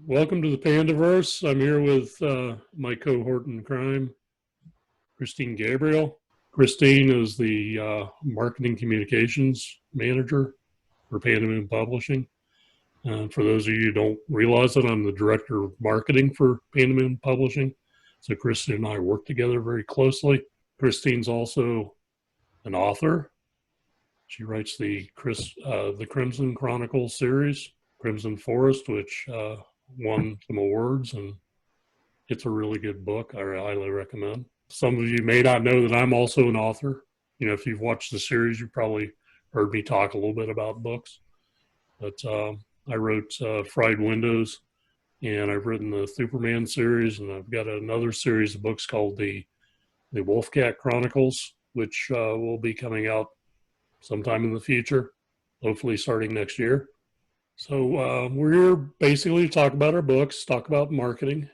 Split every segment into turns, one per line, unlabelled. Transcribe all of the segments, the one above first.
Welcome to the Pandaverse. I'm here with my cohort in crime, Christine Gabriel. Christine is the marketing communications manager for Pandamoon Publishing. For those of you who don't realize it, I'm the director of marketing for Pandamoon Publishing. So Christine and I work together very closely. Christine's also an author. She writes the Crimson Chronicles series, Crimson Forest, which won some awards, and it's a really good book. I highly recommend. Some of you may not know that I'm also an author. You know, if you've watched the series, you probably heard me talk a little bit about books. But I wrote Fried Windows, and I've written the Thuperman series, and I've got another series of books called the Wolfcat Chronicles, which will be coming out sometime in the future, hopefully starting next year. So we're here basically to talk about our books, talk about marketing.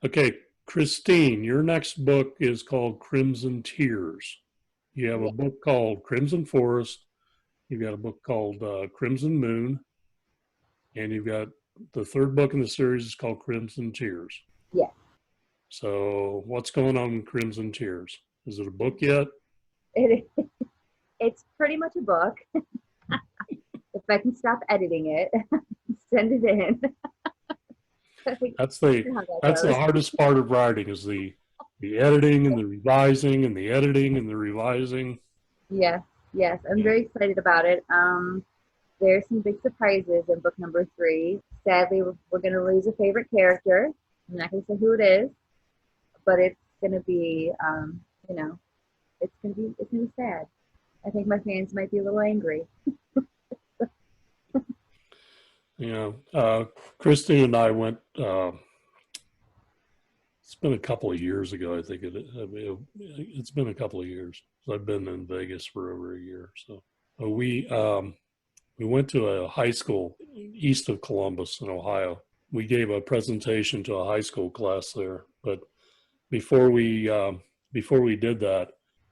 Okay, Christine, your next book is called Crimson Tears. You have a book called Crimson Forest. You've got a book called Crimson Moon. And you've got the third book in the series is called Crimson Tears.
Yeah.
So what's going on with Crimson Tears? Is it a book yet?
It's pretty much a book. If I can stop editing it, send it in.
That's the hardest part of writing is the editing and the revising and the editing and the revising.
Yes, I'm very excited about it. There's some big surprises in book number 3. Sadly, we're going to lose a favorite character. I'm not going to say who it is, but it's going to be, it's going to be sad. I think my fans might be a little angry.
Christine and I went, it's been a couple of years ago, I think it's been a couple of years. I've been in Vegas for over a year. So we went to a high school east of Columbus in Ohio. We gave a presentation to a high school class there. But before we did that,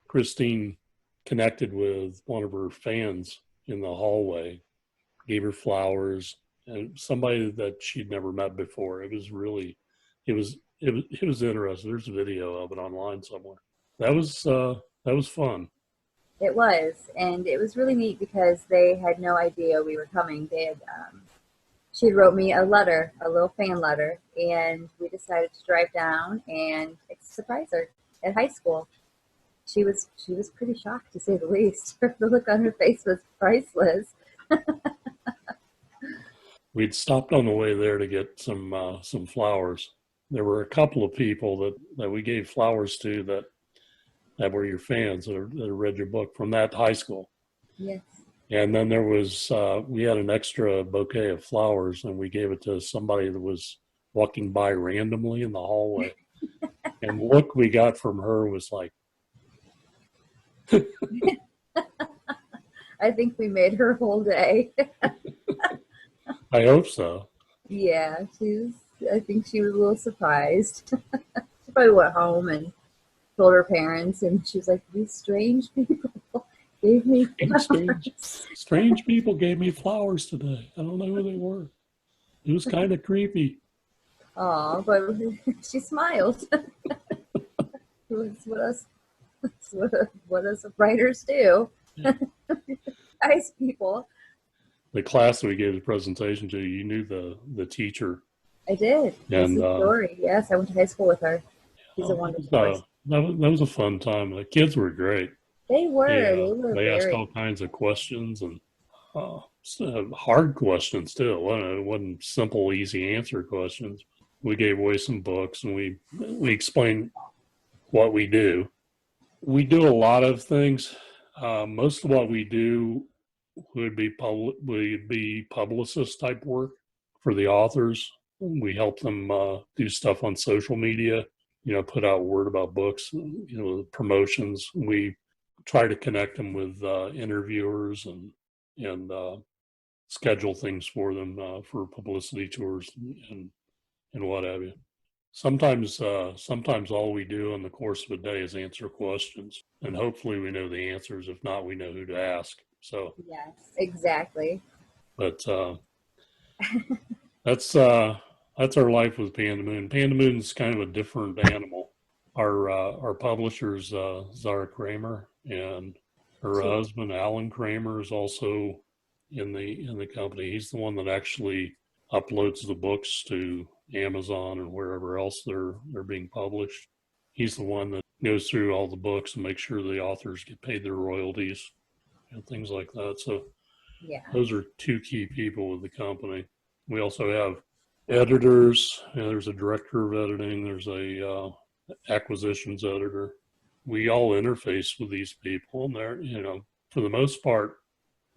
Christine connected with one of her fans in the hallway, gave her flowers, and somebody that she'd never met before. It was interesting. There's a video of it online somewhere. That was fun.
It was, and it was really neat because they had no idea we were coming. She wrote me a letter, a little fan letter, and we decided to drive down and surprise her at high school. She was pretty shocked, to say the least. The look on her face was priceless.
We'd stopped on the way there to get some flowers. There were a couple of people that we gave flowers to that were your fans that read your book from that high school.
Yes. And
then there was, we had an extra bouquet of flowers, and we gave it to somebody that was walking by randomly in the hallway. And the look we got from her was like,
I think we made her whole day.
I hope so.
Yeah, I think she was a little surprised. She probably went home and told her parents, and she was like, these strange people gave me flowers.
Strange people gave me flowers today. I don't know who they were. It was kind of creepy.
Oh, but she smiled. It's what us writers do. Yeah. Nice people.
The class that we gave the presentation to, you knew the teacher.
I did. And story. Yes, I went to high school with her. She's a wonderful person.
That was a fun time. The kids were great.
They were.
They asked all kinds of questions, and hard questions too. It wasn't simple, easy answer questions. We gave away some books, and we explained what we do. We do a lot of things. Most of what we do would be publicist type work for the authors. We help them do stuff on social media, put out word about books, promotions. We try to connect them with interviewers and schedule things for them for publicity tours and what have you. Sometimes all we do in the course of a day is answer questions, and hopefully we know the answers. If not, we know who to ask. So
yes, exactly.
But that's that's our life with Pandamoon. Pandamoon's kind of a different animal. Our publisher's Zara Kramer, and her
She,
husband Alan Kramer is also in the company. He's the one that actually uploads the books to Amazon and wherever else they're being published. He's the one that goes through all the books and makes sure the authors get paid their royalties and things like that. So
yeah.
those are two key people with the company. We also have editors. There's a director of editing. There's a acquisitions editor. We all interface with these people, and they're, for the most part,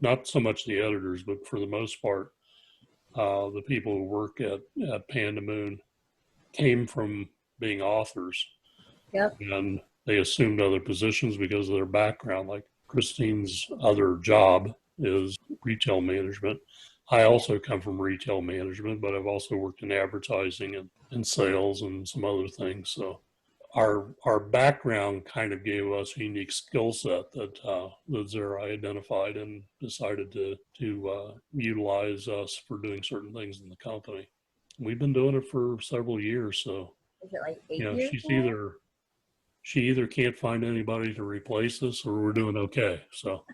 not so much the editors, but for the most part, the people who work at Pandamoon came from being authors,
Yep.
and they assumed other positions because of their background. Like Christine's other job is retail management. I also come from retail management, but I've also worked in advertising and sales and some other things. So our background kind of gave us a unique skill set that Zara identified and decided to utilize us for doing certain things in the company. We've been doing it for several years, so
Is it like 8 years
she either can't find anybody to replace us, or we're doing okay. So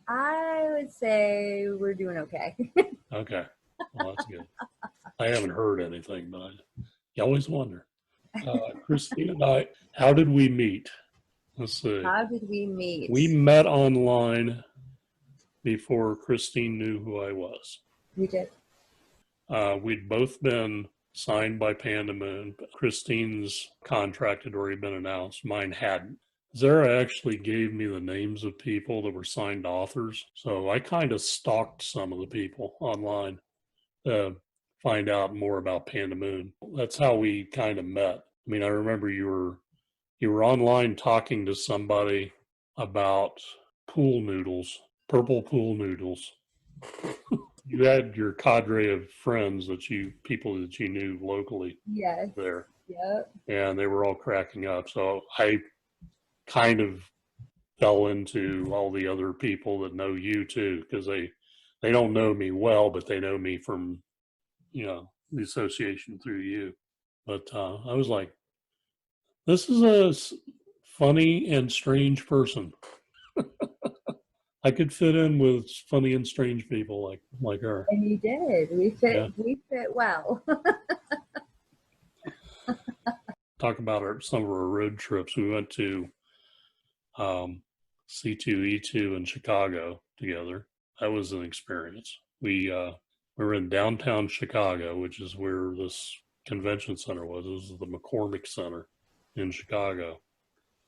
I would say we're doing okay.
okay, well that's good. I haven't heard anything, but you always wonder. Christine and I, how did we meet? Let's see.
How did we meet?
We met online before Christine knew who I was.
We did.
We'd both been signed by Pandamoon. Christine's contract had already been announced. Mine hadn't. Zara actually gave me the names of people that were signed authors. So I kind of stalked some of the people online to find out more about Pandamoon. That's how we kind of met. I mean, I remember you were online talking to somebody about pool noodles, purple pool noodles. You had your cadre of friends people that you knew locally
Yes.
there.
Yep.
And they were all cracking up. So I kind of fell into all the other people that know you too, because they don't know me well, but they know me from, the association through you. But I was like, this is a funny and strange person. I could fit in with funny and strange people like her.
And you did. We fit.
Yeah.
We fit well.
Talk about some of our road trips. We went to C2E2 in Chicago together. That was an experience. We were in downtown Chicago, which is where this convention center was. It was the McCormick Center in Chicago.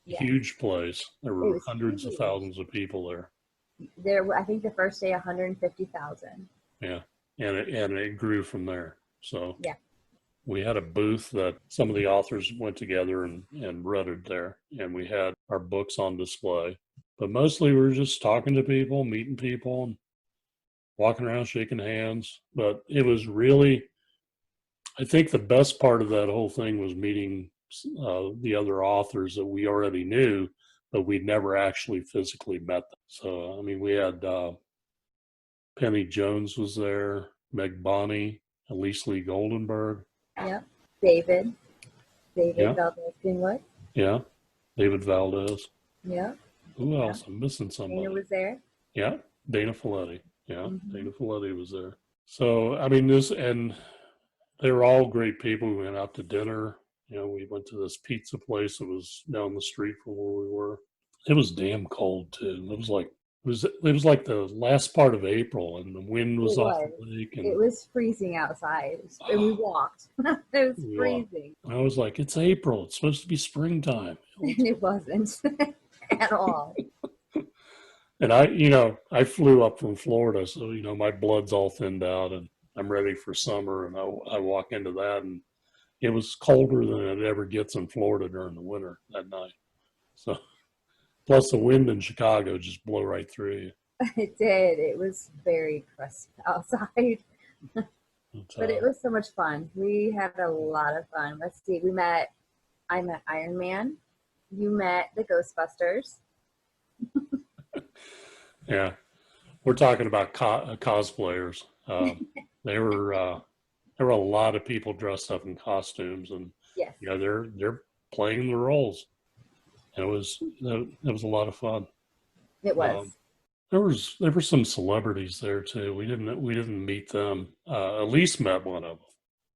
Yeah.
Huge place. There were hundreds
huge.
of thousands of people there.
I think the first day, 150,000.
Yeah, and it grew from there. So
yeah,
we had a booth that some of the authors went together and rented there, and we had our books on display. But mostly we were just talking to people, meeting people, and walking around shaking hands. But it was really, I think the best part of that whole thing was meeting the other authors that we already knew, but we'd never actually physically met them. So, I mean, we had Penny Jones was there, Meg Bonney, Elise Lee Goldenberg.
Yep. David
Yeah.
Valdez Greenwood.
Yeah. David Valdez.
Yeah.
Who else? I'm missing somebody.
Dana was there.
Yeah. Dana Folletti. Yeah. Dana Folletti was there. So, I mean, and they were all great people. We went out to dinner. We went to this pizza place that was down the street from where we were. It was damn cold too. It was like the last part of April, and the wind was off the lake. And
it was freezing outside, and we walked. It was freezing.
I was like, it's April. It's supposed to be springtime.
And it wasn't at all.
And I flew up from Florida, so my blood's all thinned out, and I'm ready for summer. And I walk into that, and it was colder than it ever gets in Florida during the winter that night. So, plus the wind in Chicago just blew right through you.
It did. It was very crisp outside. But it was so much fun. We had a lot of fun. Let's see. I met Iron Man. You met the Ghostbusters.
Yeah. We're talking about cosplayers. There there were a lot of people dressed up in costumes, and
Yes,
they're playing the roles. And it was a lot of fun.
it was.
There were some celebrities there too. We didn't meet them. Elise met one of them.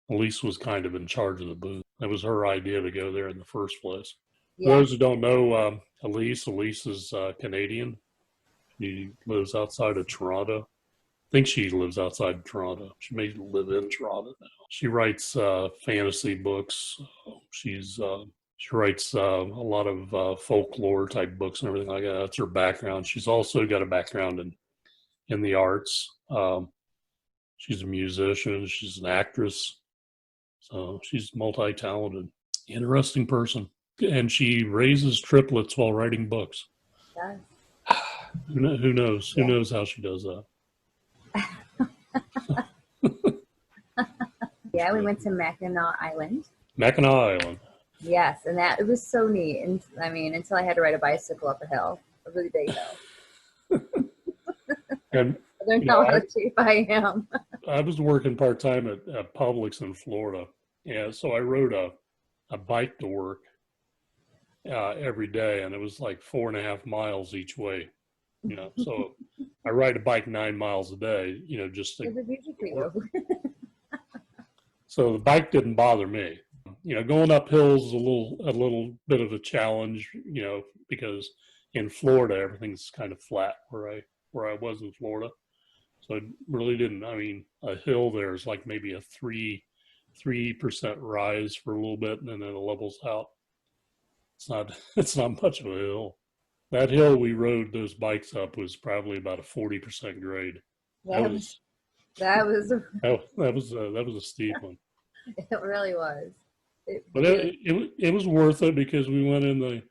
Elise was kind of in charge of the booth. It was her idea to go there in the first place. For
Yeah.
those who don't know, Elise is Canadian. She lives outside of Toronto. I think she lives outside of Toronto. She may live in Toronto now. She writes fantasy books. She writes a lot of folklore type books and everything like that. That's her background. She's also got a background in the arts. She's a musician. She's an actress. So she's multi-talented, interesting person. And she raises triplets while writing books.
Yes.
Who knows?
Yeah.
Who knows how she does that?
Yeah, we went to Mackinac Island.
Mackinac Island.
Yes, and it was so neat. And I mean, until I had to ride a bicycle up a hill, a really big hill.
And
I don't know how cheap I am.
I was working part time at Publix in Florida, and so I rode a bike to work every day, and it was like 4.5 miles each way. So I ride a bike 9 miles a day. Just to.
It was easy for you.
So the bike didn't bother me. Going up hills is a little bit of a challenge. Because in Florida everything's kind of flat where I was in Florida. So it really didn't. I mean, a hill there is like maybe a 3% rise for a little bit, and then it levels out. It's not much of a hill. That hill we rode those bikes up was probably about a 40% grade. That was a steep one.
It really was.
But it was worth it because we went into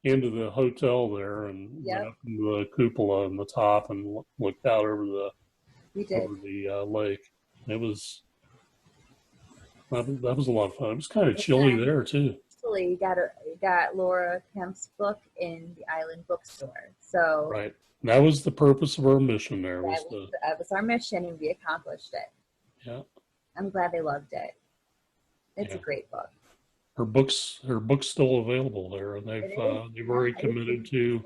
the hotel there and went up into the cupola on the top and looked out over the lake. That was a lot of fun. It was kind of chilly there too.
You got Laura Kemp's book in the Island bookstore. So
right, that was the purpose of our mission. That
was our mission, and we accomplished it.
Yeah,
I'm glad they loved it. It's a great book.
Her book's still available there, and they've already committed to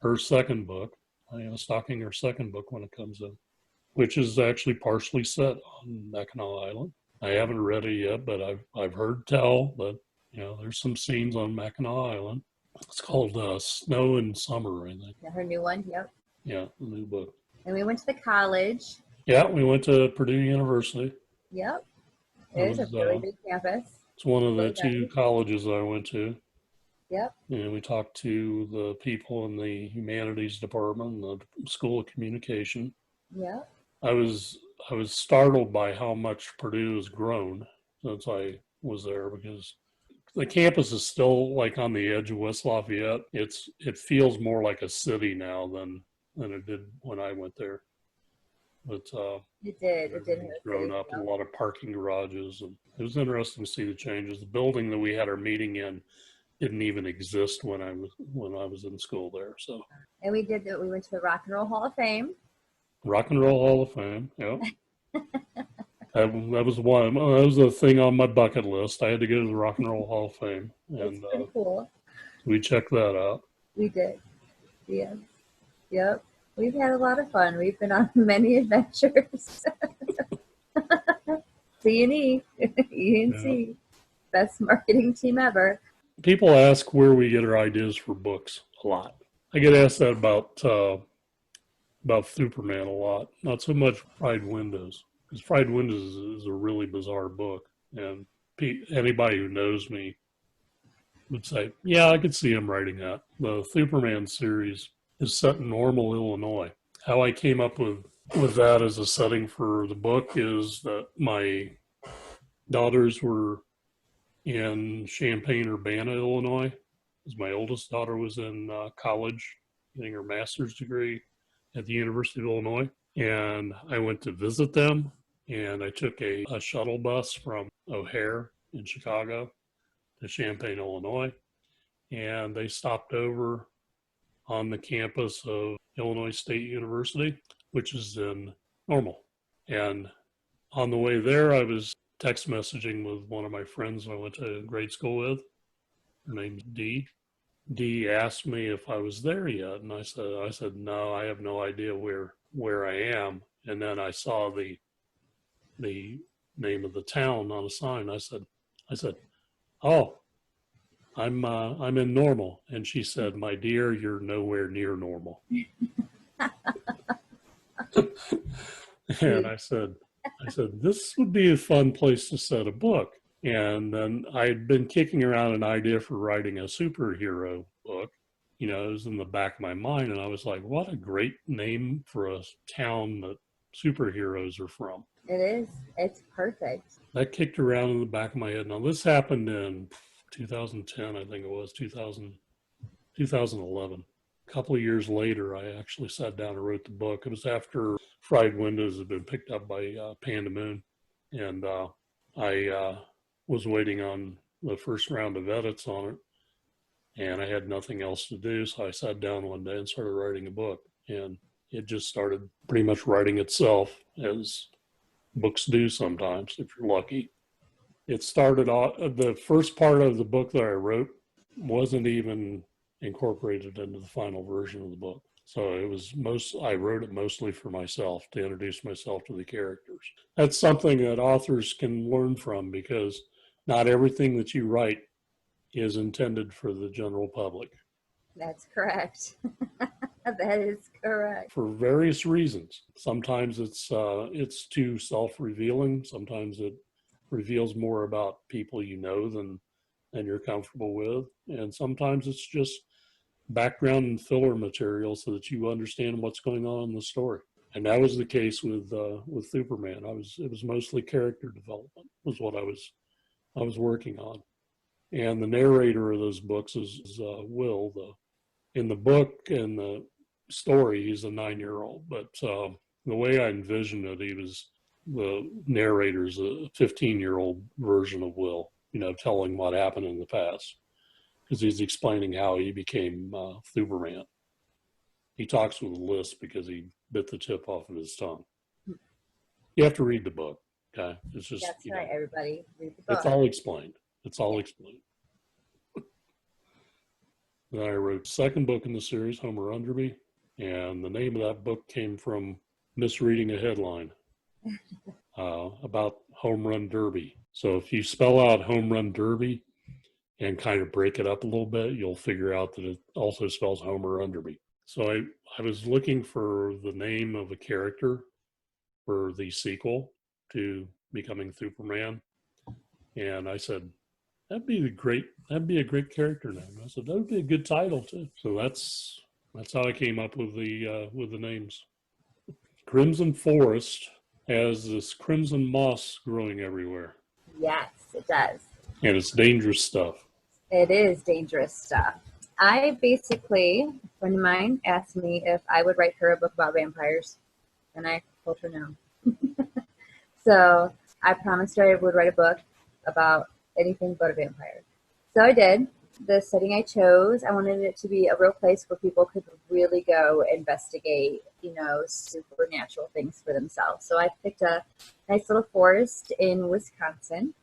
her second book. Stocking her second book when it comes in, which is actually partially set on Mackinac Island. I haven't read it yet, but I've heard tell that there's some scenes on Mackinac Island. It's called Snow and Summer, I think.
Yeah, her new one. Yep.
Yeah, the new book.
And we went to the college.
Yeah, we went to Purdue University.
Yep. It is a really big campus.
It's one of the two colleges I went to.
Yep.
And we talked to the people in the humanities department, the School of Communication.
Yeah.
I was startled by how much Purdue has grown since I was there, because the campus is still like on the edge of West Lafayette. It feels more like a city now than it did when I went there. But
it did.
It's grown up in a lot of parking garages, and it was interesting to see the changes. The building that we had our meeting in didn't even exist when I was in school there. So.
And we went to the Rock and Roll Hall of Fame.
Rock and Roll Hall of Fame. Yeah. That was one. That was a thing on my bucket list. I had to go to the Rock and Roll Hall of Fame, and
pretty cool.
We checked that out.
We did. Yeah. Yep. We've had a lot of fun. We've been on many adventures. C&E, ENC, best marketing team ever.
People ask where we get our ideas for books a lot. I get asked that about Thuperman a lot. Not so much Fried Windows, because Fried Windows is a really bizarre book, and anybody who knows me would say, yeah, I could see him writing that. The Thuperman series is set in Normal, Illinois. How I came up with that as a setting for the book is that my daughters were in Champaign-Urbana, Illinois, because my oldest daughter was in college getting her master's degree at the University of Illinois. And I went to visit them, and I took a shuttle bus from O'Hare in Chicago to Champaign, Illinois. And they stopped over on the campus of Illinois State University, which is in Normal. And on the way there, I was text messaging with one of my friends I went to grade school with. Her name's Dee. Dee asked me if I was there yet, and I said no, I have no idea where I am. And then I saw the name of the town on a sign. I said, oh, I'm in Normal. And she said, my dear, you're nowhere near Normal. And I said, this would be a fun place to set a book. And then I'd been kicking around an idea for writing a superhero book. You know, it was in the back of my mind. And I was like, what a great name for a town that superheroes are from.
It is. It's perfect.
That kicked around in the back of my head. Now, this happened in 2010, I think it was, 2011. A couple of years later, I actually sat down and wrote the book. It was after Fried Windows had been picked up by Pandamoon. And I was waiting on the first round of edits on it. And I had nothing else to do. So I sat down one day and started writing a book. And it just started pretty much writing itself, as books do sometimes, if you're lucky. It started off, the first part of the book that I wrote wasn't even incorporated into the final version of the book. So I wrote it mostly for myself, to introduce myself to the characters. That's something that authors can learn from, because not everything that you write is intended for the general public.
That's correct. That is correct.
For various reasons. Sometimes it's too self-revealing. Sometimes it reveals more about people you know than you're comfortable with. And sometimes it's just background and filler material so that you understand what's going on in the story. And that was the case with Thuperman. It was mostly character development was what I was working on. And the narrator of those books is Will. In the book and the story, he's a 9-year-old, but the way I envisioned it, the narrator's a 15-year-old version of Will, you know, telling what happened in the past, because he's explaining how he became Thuperman. He talks with a lisp because he bit the tip off of his tongue. You have to read the book, okay? It's just,
that's right, everybody. Read the book.
It's all explained. It's all explained. Then I wrote the second book in the series, Homer Underby, and the name of that book came from misreading a headline about home run derby. So if you spell out home run derby and kind of break it up a little bit, you'll figure out that it also spells Homer Underby. So I was looking for the name of a character for the sequel to Becoming Thuperman, and I said, that'd be a great character name. I said that would be a good title too. So that's how I came up with the names. Crimson Forest has this crimson moss growing everywhere.
Yes, it does.
And it's dangerous stuff.
It is dangerous stuff. A friend of mine asked me if I would write her a book about vampires, and I told her no. So I promised her I would write a book about anything but a vampire. So I did. The setting I chose, I wanted it to be a real place where people could really go investigate, you know, supernatural things for themselves. So I picked a nice little forest in Wisconsin,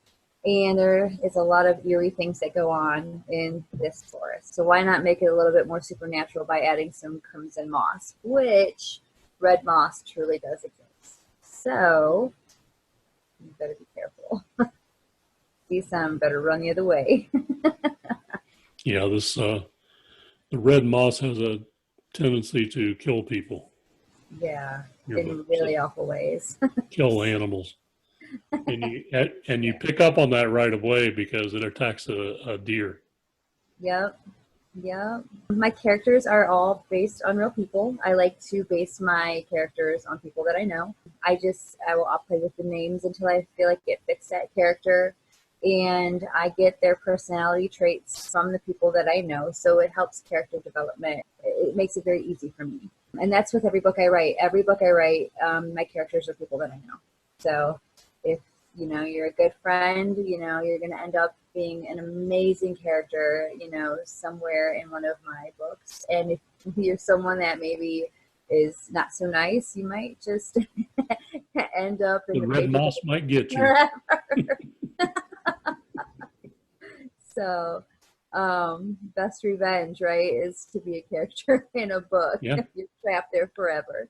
and there is a lot of eerie things that go on in this forest. So why not make it a little bit more supernatural by adding some crimson moss, which red moss truly does exist. So you better be careful. See some, better run the other way.
Yeah, the red moss has a tendency to kill people.
Yeah, in really awful ways.
Kill animals. And you pick up on that right away because it attacks a deer.
Yep. My characters are all based on real people. I like to base my characters on people that I know. I'll play with the names until I feel like it fits that character. And I get their personality traits from the people that I know. So it helps character development. It makes it very easy for me. And that's with every book I write. Every book I write, my characters are people that I know. So if, you know, you're a good friend, you know, you're going to end up being an amazing character, you know, somewhere in one of my books. And if you're someone that maybe is not so nice, you might just end up in
The
the
red
paper
moss might get you.
forever. So, best revenge, right, is to be a character in a book.
Yeah.
You're trapped there forever.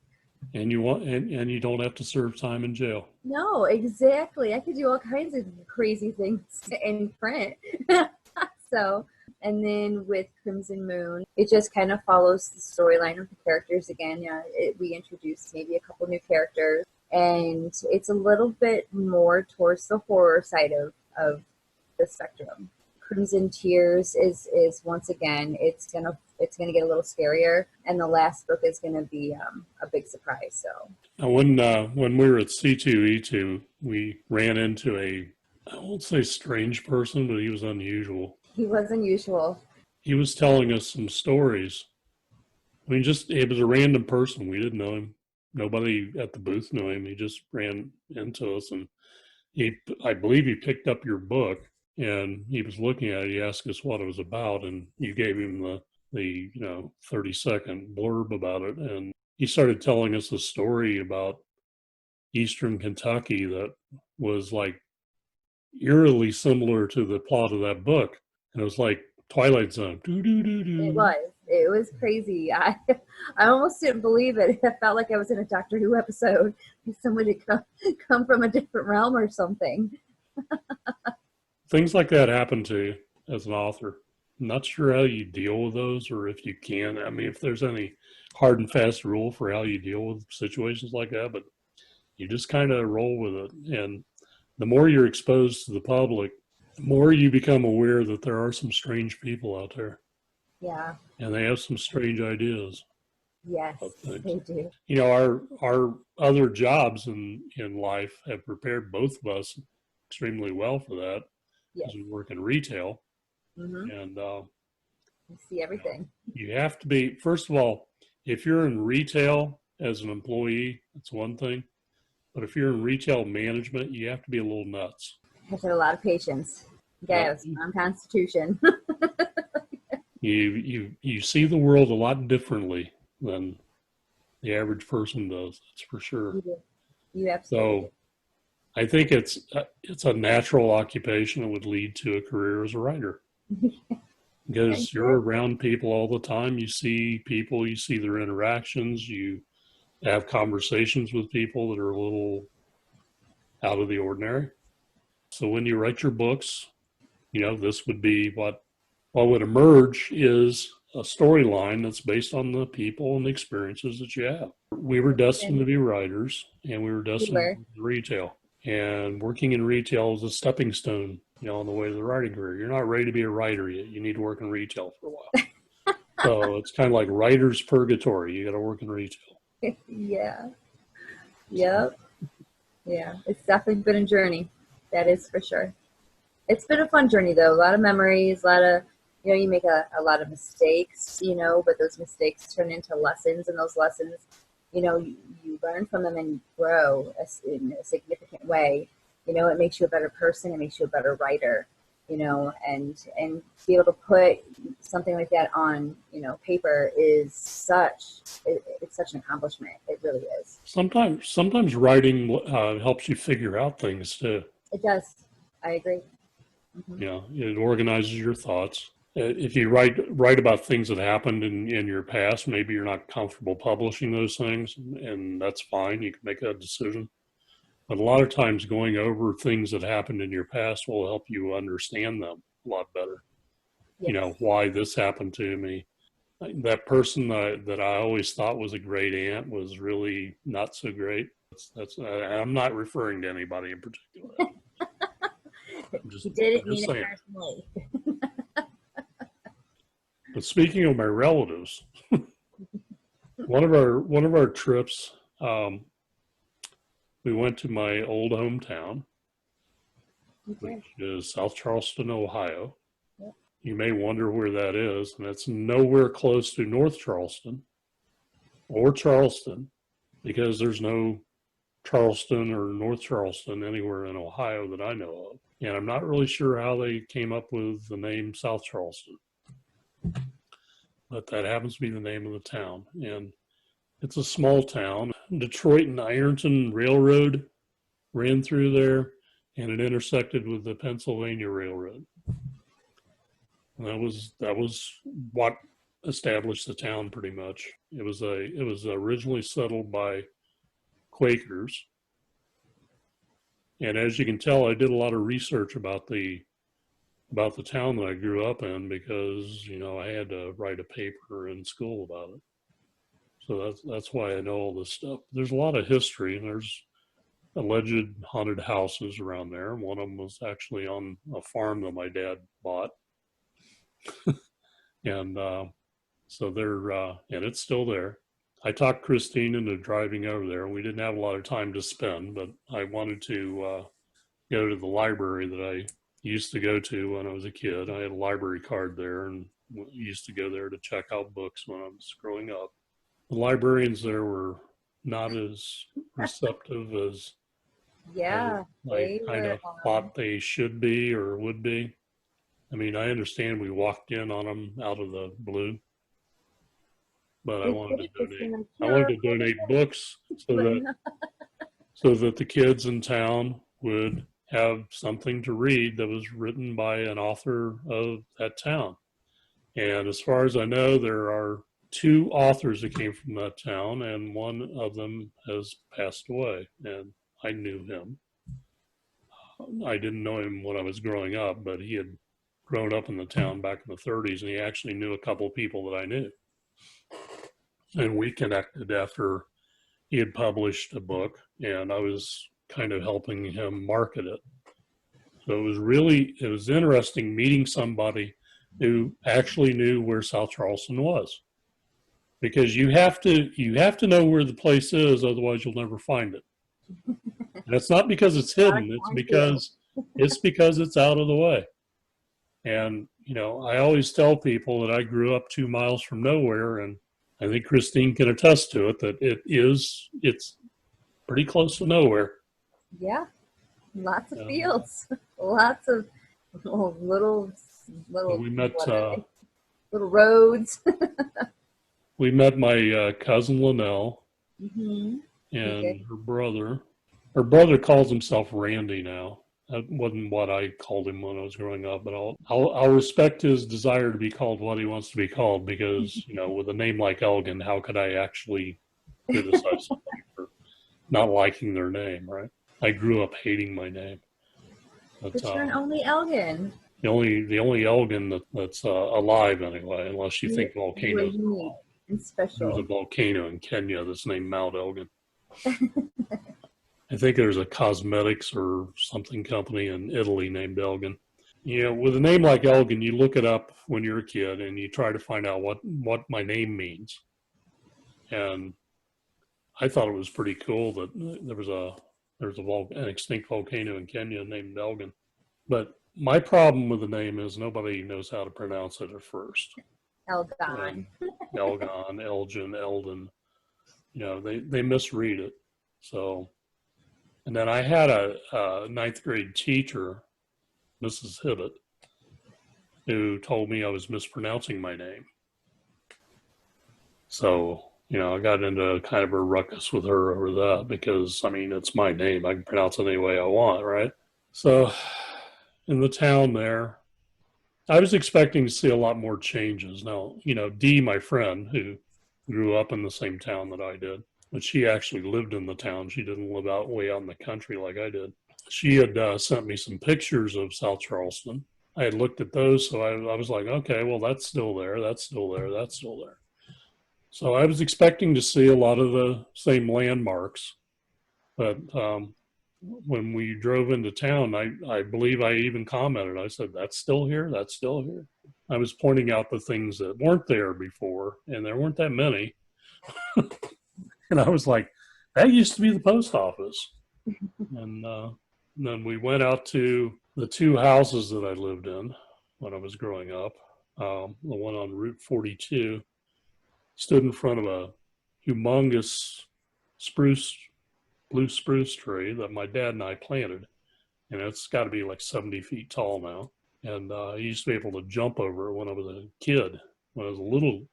And and you don't have to serve time in jail.
No, exactly. I could do all kinds of crazy things in print. So, and then with Crimson Moon, it just kind of follows the storyline of the characters again. Yeah, we introduced maybe a couple new characters, and it's a little bit more towards the horror side of the spectrum. Crimson Tears is once again, it's gonna get a little scarier, and the last book is gonna be a big surprise. So
Now, when we were at C2E2, we ran into I won't say strange person, but he was unusual.
he was unusual.
He was telling us some stories. I mean, it was a random person. We didn't know him. Nobody at the booth knew him. He just ran into us, and I believe he picked up your book, and he was looking at it. He asked us what it was about, and you gave him the 30-second blurb about it, and he started telling us a story about Eastern Kentucky that was like eerily similar to the plot of that book, and it was like Twilight Zone.
It was crazy. I almost didn't believe it. I felt like I was in a Doctor Who episode. Somebody come from a different realm or something.
Things like that happen to you as an author. I'm not sure how you deal with those, or if you can. I mean, if there's any hard and fast rule for how you deal with situations like that, but you just kind of roll with it. And the more you're exposed to the public, the more you become aware that there are some strange people out there.
Yeah.
And they have some strange ideas.
Yes, they do.
You know, our other jobs in life have prepared both of us extremely well for that.
Yes.
Because we work in retail.
Mm-hmm.
And
you see everything.
You have to be, first of all, if you're in retail as an employee, that's one thing. But if you're in retail management, you have to be a little nuts.
I have a lot of patience. Guys, on Constitution.
You see the world a lot differently than the average person does. That's for sure.
You absolutely.
So I think it's a natural occupation that would lead to a career as a writer. Because you're around people all the time. You see people, you see their interactions, you have conversations with people that are a little out of the ordinary. So when you write your books, this would be what would emerge is a storyline that's based on the people and the experiences that you have. We were destined to be writers, and we were destined to retail. And working in retail is a stepping stone, on the way to the writing career. You're not ready to be a writer yet. You need to work in retail for a while. So it's kind of like writer's purgatory. You got to work in retail.
Yeah. Yep. Yeah. It's definitely been a journey. That is for sure. It's been a fun journey, though. A lot of memories, a lot of, you make a lot of mistakes, but those mistakes turn into lessons, and those lessons, you learn from them and you grow in a significant way. It makes you a better person. It makes you a better writer, and be able to put something like that on, paper is it's such an accomplishment. It really is.
Sometimes writing helps you figure out things too.
It does. I agree. Mm-hmm.
Yeah, it organizes your thoughts. If you write about things that happened in your past, maybe you're not comfortable publishing those things, and that's fine. You can make that decision. But a lot of times going over things that happened in your past will help you understand them a lot better.
Yes.
Why this happened to me. That person that I always thought was a great aunt was really not so great. I'm not referring to anybody in particular.
He didn't mean it personally.
But speaking of my relatives, one of our trips, we went to my old hometown, which is South Charleston, Ohio. Yep. You may wonder where that is, and it's nowhere close to North Charleston or Charleston, because there's no Charleston or North Charleston anywhere in Ohio that I know of. And I'm not really sure how they came up with the name South Charleston. But that happens to be the name of the town. And It's a small town. Detroit and Ironton Railroad ran through there, and it intersected with the Pennsylvania Railroad. And that was what established the town pretty much. It was originally settled by Quakers, and as you can tell, I did a lot of research about the town that I grew up in because I had to write a paper in school about it. So that's why I know all this stuff. There's a lot of history, and there's alleged haunted houses around there. One of them was actually on a farm that my dad bought, and so they're and it's still there. I talked Christine into driving over there. We didn't have a lot of time to spend, but I wanted to go to the library that I used to go to when I was a kid. I had a library card there and used to go there to check out books when I was growing up. The librarians there were not as receptive as I kind of thought they should be or would be. I mean, I understand we walked in on them out of the blue, but I wanted to donate books so that the kids in town would have something to read that was written by an author of that town. And as far as I know, there are 2 authors that came from that town, and one of them has passed away, and I knew him. I didn't know him when I was growing up, but he had grown up in the town back in the 30s, and he actually knew a couple of people that I knew. And we connected after he had published a book, and I was kind of helping him market it. So it was interesting meeting somebody who actually knew where South Charleston was. Because you have to know where the place is, otherwise you'll never find it. And it's not because it's hidden, it's because it's out of the way. And I always tell people that I grew up 2 miles from nowhere, and I think Christine can attest to it that it's pretty close to nowhere.
Yeah, lots of fields, lots of little.
We met
little roads.
We met my cousin Linnell
Mm-hmm.
and her brother. Her brother calls himself Randy now. That wasn't what I called him when I was growing up, but I'll respect his desire to be called what he wants to be called because, with a name like Elgon, how could I actually criticize somebody for not liking their name, right? I grew up hating my name.
But you're an only Elgon.
The only Elgon that's alive anyway, unless you think volcanoes are alive.
And special.
There's a volcano in Kenya that's named Mount Elgon. I think there's a cosmetics or something company in Italy named Elgon. With a name like Elgon, you look it up when you're a kid and you try to find out what my name means. And I thought it was pretty cool that there was an extinct volcano in Kenya named Elgon. But my problem with the name is nobody knows how to pronounce it at first.
Elgon.
Elgon, Elgin, Eldon. They misread it. So, and then I had a ninth grade teacher, Mrs. Hibbett, who told me I was mispronouncing my name. So, I got into kind of a ruckus with her over that because, it's my name. I can pronounce it any way I want, right? So, in the town there, I was expecting to see a lot more changes. Now, Dee, my friend, who grew up in the same town that I did, but she actually lived in the town. She didn't live way out in the country like I did. She had sent me some pictures of South Charleston. I had looked at those, so I was like, okay, well, that's still there, that's still there, that's still there. So I was expecting to see a lot of the same landmarks, but when we drove into town, I believe I even commented. I said, that's still here, that's still here. I was pointing out the things that weren't there before, and there weren't that many. And I was like, that used to be the post office. And then we went out to the 2 houses that I lived in when I was growing up. The one on Route 42 stood in front of a humongous blue spruce tree that my dad and I planted. And it's got to be like 70 feet tall now. And I used to be able to jump over it when I was a kid. when I was a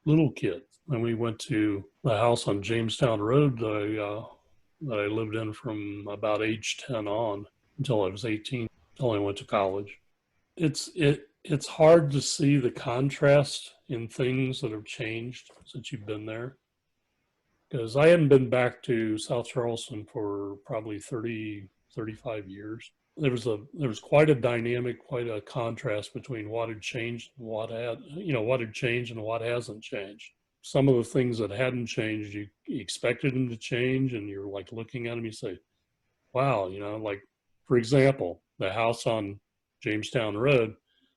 little kid. And we went to the house on Jamestown Road that I lived in from about age 10 on until I was 18, until I went to college. It's hard to see the contrast in things that have changed since you've been there. Because I hadn't been back to South Charleston for probably 35 years. There was quite a dynamic, quite a contrast between what had changed and what had changed and what hasn't changed. Some of the things that hadn't changed, you expected them to change, and you're like looking at them, you say, wow, like, for example, the house on Jamestown Road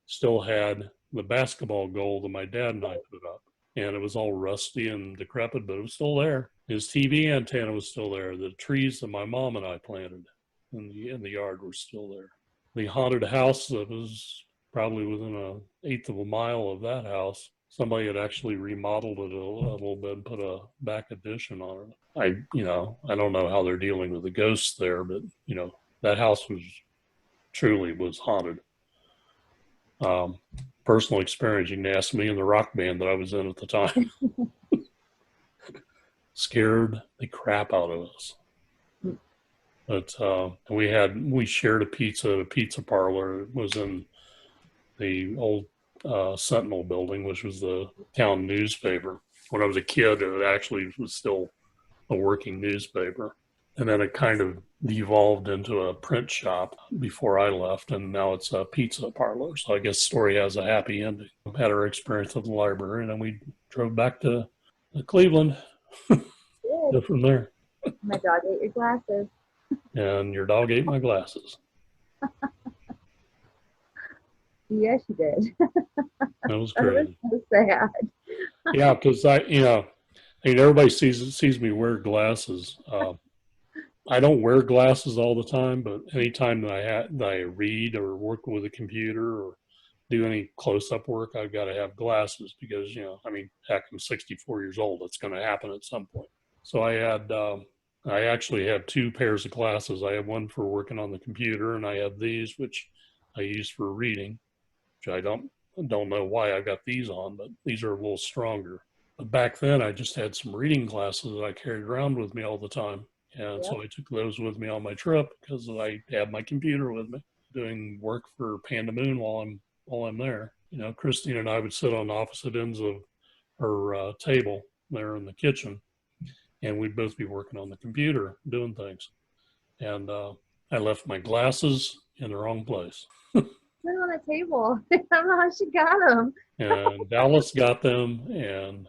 still had the basketball goal that my dad and I put up. And it was all rusty and decrepit, but it was still there. His TV antenna was still there. The trees that my mom and I planted in the yard were still there. The haunted house that was probably within an eighth of a mile of that house, somebody had actually remodeled it a little bit and put a back addition on it. I don't know how they're dealing with the ghosts there, but that house was haunted. Personal experience, you can ask me in the rock band that I was in at the time. Scared the crap out of us. But we shared a pizza parlor. It was in the old Sentinel building, which was the town newspaper. When I was a kid, it actually was still a working newspaper. And then it kind of devolved into a print shop before I left, and now it's a pizza parlor. So I guess the story has a happy ending. We had our experience at the library, and then we drove back to Cleveland. Go from there.
My dog ate your glasses.
And your dog ate my glasses.
Yes, she did.
That was crazy.
That was so sad.
Yeah, because everybody sees me wear glasses. I don't wear glasses all the time, but anytime that I read or work with a computer or do any close-up work, I've got to have glasses because, heck, I'm 64 years old. It's going to happen at some point. So I actually have two pairs of glasses. I have one for working on the computer, and I have these, which I use for reading, which I don't know why I got these on, but these are a little stronger. But back then, I just had some reading glasses that I carried around with me all the time. And so I took those with me on my trip because I had my computer with me doing work for Pandamoon while I'm there. Christine and I would sit on opposite ends of her table there in the kitchen, and we'd both be working on the computer doing things. And I left my glasses in the wrong place.
They're on the table. I don't know how she got them.
And Dallas got them, and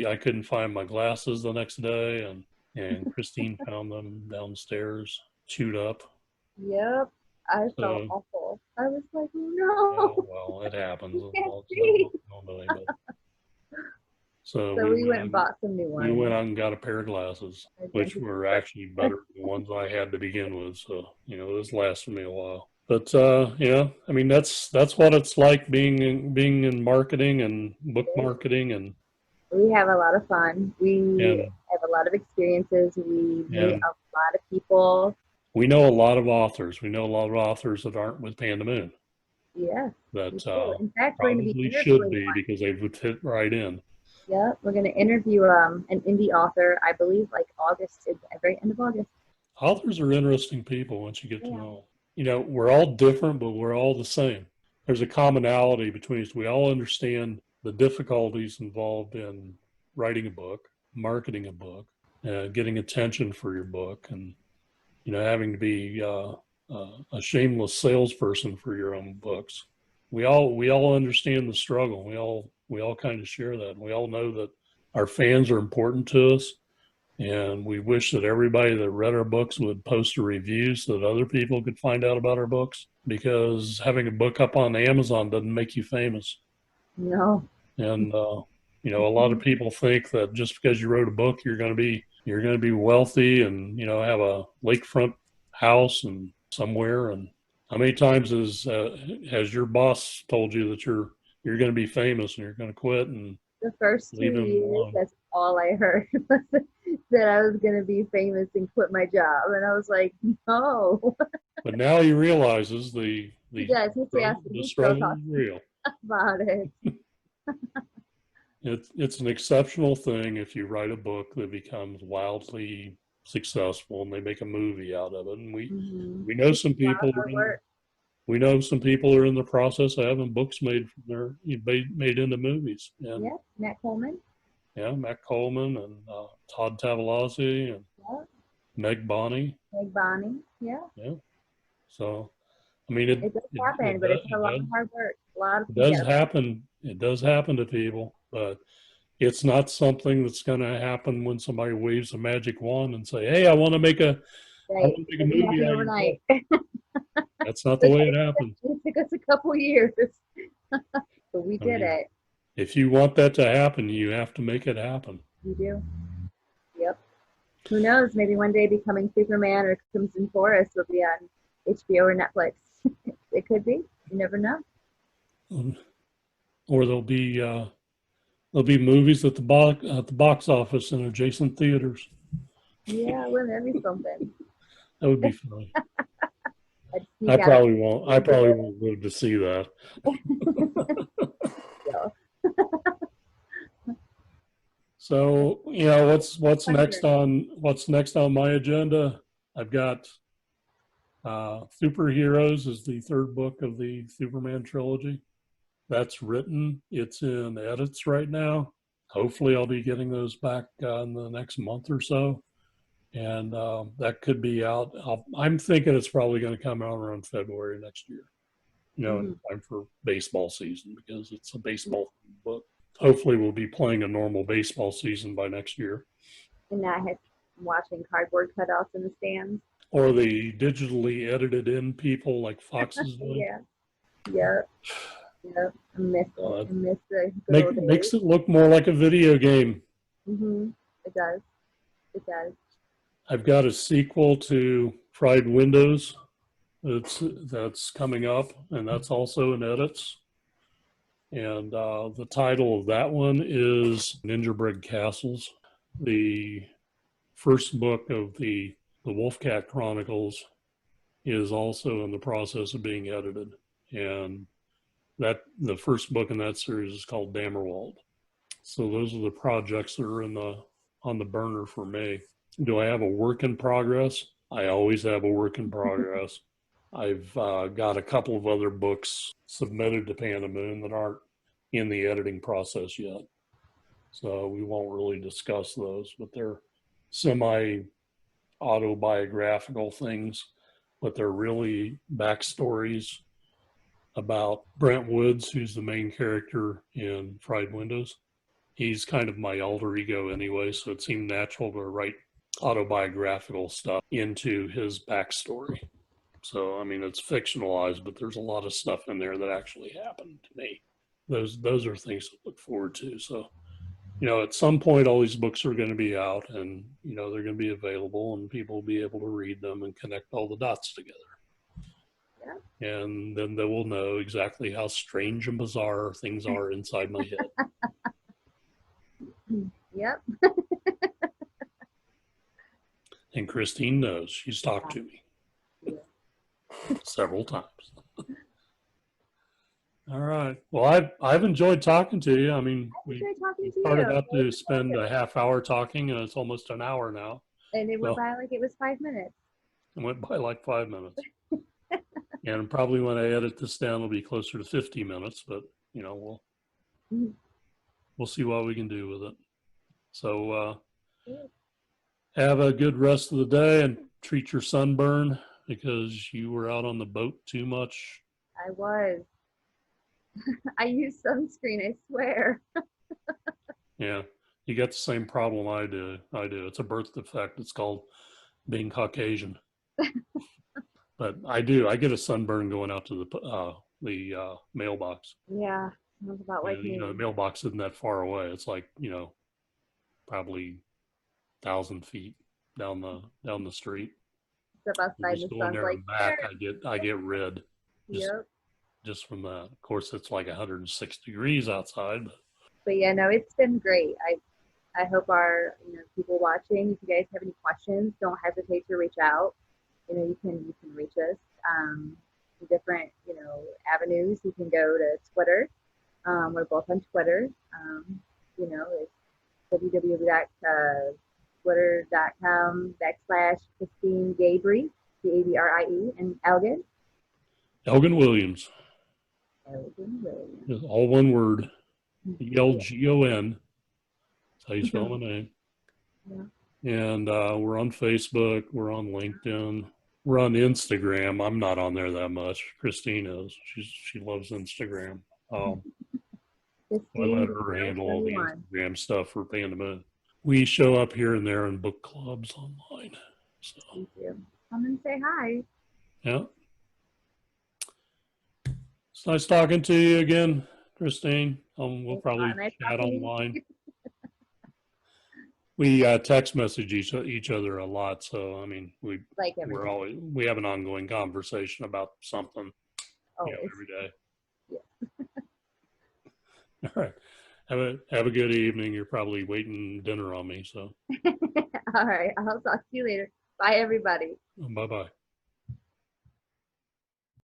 I couldn't find my glasses the next day, and Christine found them downstairs, chewed up.
Yep. I felt awful. I was like, no.
Yeah, well, it happens. So
we went and bought some new ones.
We went out and got a pair of glasses, which were actually better than the ones I had to begin with. So, this lasted me a while. But that's what it's like being in marketing and book marketing, and
we have a lot of fun. We have a lot of experiences. We meet a lot of people.
We know a lot of authors. We know a lot of authors that aren't with Pandamoon.
Yeah.
That
in fact,
probably should be because they would fit right in.
Yeah, we're going to interview an indie author, I believe, like August, at the very end of August.
Authors are interesting people once you get to know them. We're all different, but we're all the same. There's a commonality between us. We all understand the difficulties involved in writing a book, marketing a book, getting attention for your book, and having to be a shameless salesperson for your own books. We all understand the struggle. We all kind of share that. We all know that our fans are important to us, and we wish that everybody that read our books would post a review so that other people could find out about our books, because having a book up on Amazon doesn't make you famous.
No.
And a lot of people think that just because you wrote a book, you're going to be wealthy and have a lakefront house and somewhere. And how many times has your boss told you that you're going to be famous and you're going to quit? And
the first 2 years, that's all I heard was that I was going to be famous and quit my job, and I was like, no.
But now he realizes the struggle is real
about it.
It's an exceptional thing if you write a book that becomes wildly successful and they make a movie out of it. And
Mm-hmm.
we know
It's
some
a lot
people
of hard work.
we know some people are in the process of having books made from their made into movies. And
Yeah, Matt Coleman.
yeah, Matt Coleman and Todd Tavolazzi and
Yeah,
Meg Bonney.
Meg Bonnie. Yeah,
Yeah. So I mean,
it does happen, but it's a lot of hard work. A lot of
it
you
does
gotta.
happen. It does happen to people, but it's not something that's going to happen when somebody waves a magic wand and say, "Hey, I
Right,
want to make a
doesn't
movie
happen
out of your book."
overnight.
That's not the way it happens.
It took us a couple years, but we
I
did
mean,
it.
if you want that to happen, you have to make it happen.
You do. Yep. Who knows? Maybe one day Becoming Superman or Crimson Forest will be on HBO or Netflix. It could be. You never know.
Or there'll be movies at the box office in adjacent theaters.
Yeah, wouldn't that be something?
That would be fun.
I'd sneak out.
I probably won't live to see that.
Yeah.
So, what's next on my agenda? I've got Thuperheroes is the third book of the Thuperman trilogy. That's written. It's in edits right now. Hopefully, I'll be getting those back in the next month or so, and that could be out. I'm thinking it's probably going to come out around February next year. In time for baseball season because it's a baseball book. Hopefully, we'll be playing a normal baseball season by next year.
And not have watching cardboard cutouts in the stands.
Or the digitally edited in people like Fox is doing.
Yeah. Yep. Yep. I miss it. I miss the good old days.
Makes it look more like a video game.
It does. It does.
I've got a sequel to Fried Windows that's coming up, and that's also in edits. And the title of that one is Ninjabread Castles. The first book of the Wolfcat Chronicles is also in the process of being edited. And that the first book in that series is called Dammerwald. So those are the projects that are on the burner for me. Do I have a work in progress? I always have a work in progress. I've got a couple of other books submitted to Pandamoon that aren't in the editing process yet. So we won't really discuss those, but they're semi-autobiographical things, but they're really backstories about Brent Woods, who's the main character in Fried Windows. He's kind of my alter ego anyway, so it seemed natural to write autobiographical stuff into his backstory. So, I mean, it's fictionalized, but there's a lot of stuff in there that actually happened to me. Those are things to look forward to. So, at some point, all these books are going to be out and, they're going to be available and people will be able to read them and connect all the dots together. Yeah. And then they will know exactly how strange and bizarre things are inside my head.
Yep.
And Christine knows. She's talked to me several times. All right. Well, I've enjoyed talking to you. I mean, we started out to spend a half hour talking, and it's almost an hour now.
And it went by like it was 5 minutes.
It went by like 5 minutes. And probably when I edit this down, it'll be closer to 50 minutes. But we'll see what we can do with it. So have a good rest of the day and treat your sunburn because you were out on the boat too much.
I was. I use sunscreen, I swear.
Yeah, you got the same problem I do. It's a birth defect. It's called being Caucasian. But I get a sunburn going out to the mailbox.
Yeah, sounds about like me.
The mailbox isn't that far away. It's like probably 1,000 feet down the street.
Step outside, the sun's like
back. I get red.
Yep.
Just from that. Of course, it's like 106 degrees outside.
But yeah, no, it's been great. I hope our people watching, if you guys have any questions, don't hesitate to reach out. You can reach us. Different avenues. You can go to Twitter. We're both on Twitter. you know, it's www.twitter.com/Christine Gabrie, Gabrie, and Elgon.
Elgin Williams.
Elgon Williams.
Just all one word. Elgon. That's how you spell my
Yeah.
name.
Yeah.
And we're on Facebook. We're on LinkedIn. We're on Instagram. I'm not on there that much. Christine is. She loves Instagram. I let her handle all the Instagram stuff for Pandamoon. We show up here and there in book clubs online. So
Thank you. Come and say hi.
yeah. It's nice talking to you again, Christine. We'll probably chat online. We text message each other a lot, so I mean we have an ongoing conversation about something every day.
Yeah.
All right. Have a good evening. You're probably waiting dinner on me, so.
All right. I'll talk to you later. Bye, everybody.
Bye-bye.